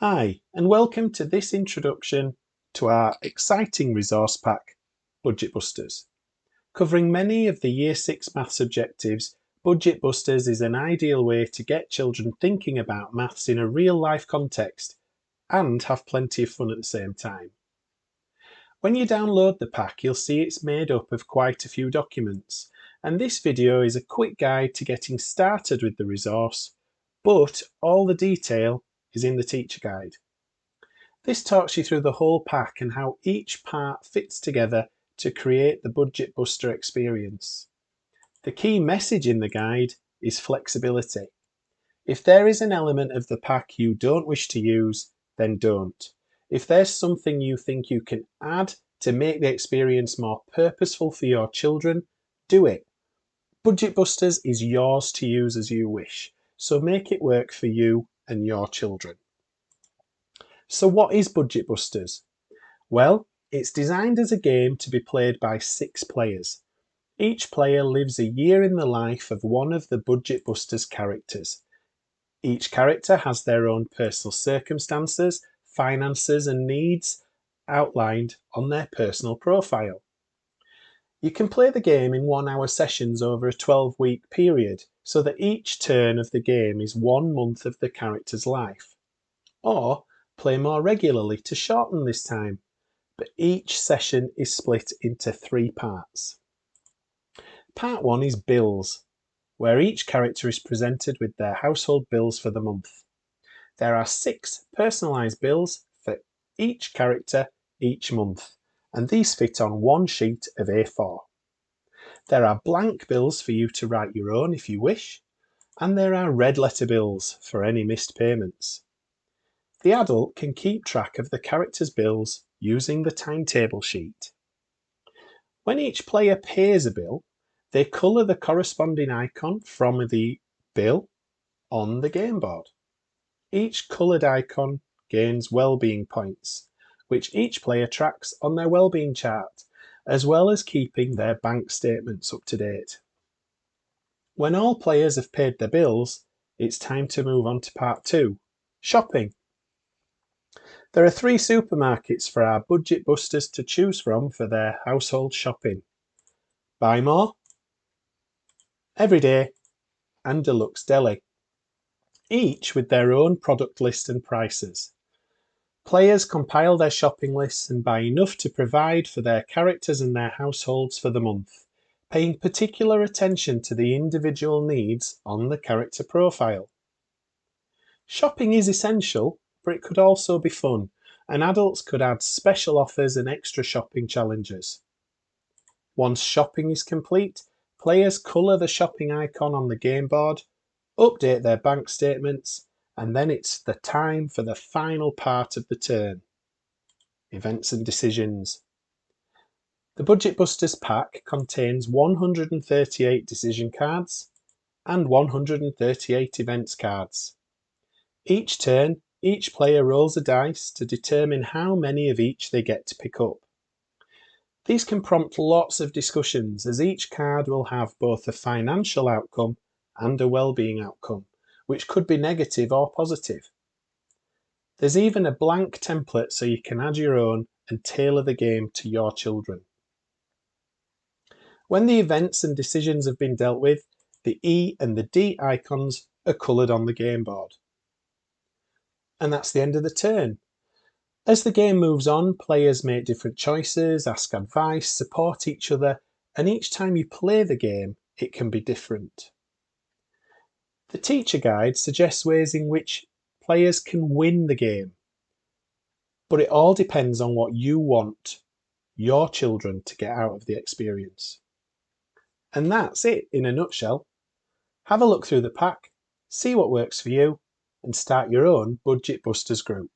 Hi, and welcome to this introduction to our exciting resource pack, Budget Busters. Covering many of the Year 6 maths objectives, Budget Busters is an ideal way to get children thinking about maths in a real-life context and have plenty of fun at the same time. When you download the pack, you'll see it's made up of quite a few documents, and this video is a quick guide to getting started with the resource, but all the detail is in the teacher guide. This talks you through the whole pack and how each part fits together to create the Budget Buster experience. The key message in the guide is flexibility. If there is an element of the pack you don't wish to use, then don't. If there's something you think you can add to make the experience more purposeful for your children, do it. Budget Busters is yours to use as you wish, so make it work for you and your children. So what is Budget Busters? Well, it's designed as a game to be played by 6 players. Each player lives a year in the life of one of the Budget Busters characters. Each character has their own personal circumstances, finances and needs outlined on their personal profile. You can play the game in 1-hour sessions over a 12-week period, so that each turn of the game is 1 month of the character's life. Or play more regularly to shorten this time, but each session is split into 3 parts. Part 1 is bills, where each character is presented with their household bills for the month. There are 6 personalised bills for each character each month, and these fit on 1 sheet of A4. There are blank bills for you to write your own if you wish, and there are red letter bills for any missed payments. The adult can keep track of the character's bills using the timetable sheet. When each player pays a bill, they colour the corresponding icon from the bill on the game board. Each coloured icon gains well-being points, which each player tracks on their well-being chart, as well as keeping their bank statements up to date. When all players have paid their bills, it's time to move on to part 2, shopping. There are 3 supermarkets for our Budget Busters to choose from for their household shopping: Buy More, Everyday and Deluxe Deli, each with their own product list and prices. Players compile their shopping lists and buy enough to provide for their characters and their households for the month, paying particular attention to the individual needs on the character profile. Shopping is essential, but it could also be fun, and adults could add special offers and extra shopping challenges. Once shopping is complete, players colour the shopping icon on the game board, update their bank statements, and then it's the time for the final part of the turn: events and decisions. The Budget Busters pack contains 138 decision cards and 138 events cards. Each turn, each player rolls a dice to determine how many of each they get to pick up. These can prompt lots of discussions, as each card will have both a financial outcome and a well-being outcome, which could be negative or positive. There's even a blank template so you can add your own and tailor the game to your children. When the events and decisions have been dealt with, the E and the D icons are coloured on the game board. And that's the end of the turn. As the game moves on, players make different choices, ask advice, support each other, and each time you play the game, it can be different. The teacher guide suggests ways in which players can win the game, but it all depends on what you want your children to get out of the experience. And that's it in a nutshell. Have a look through the pack, see what works for you, and start your own Budget Busters group.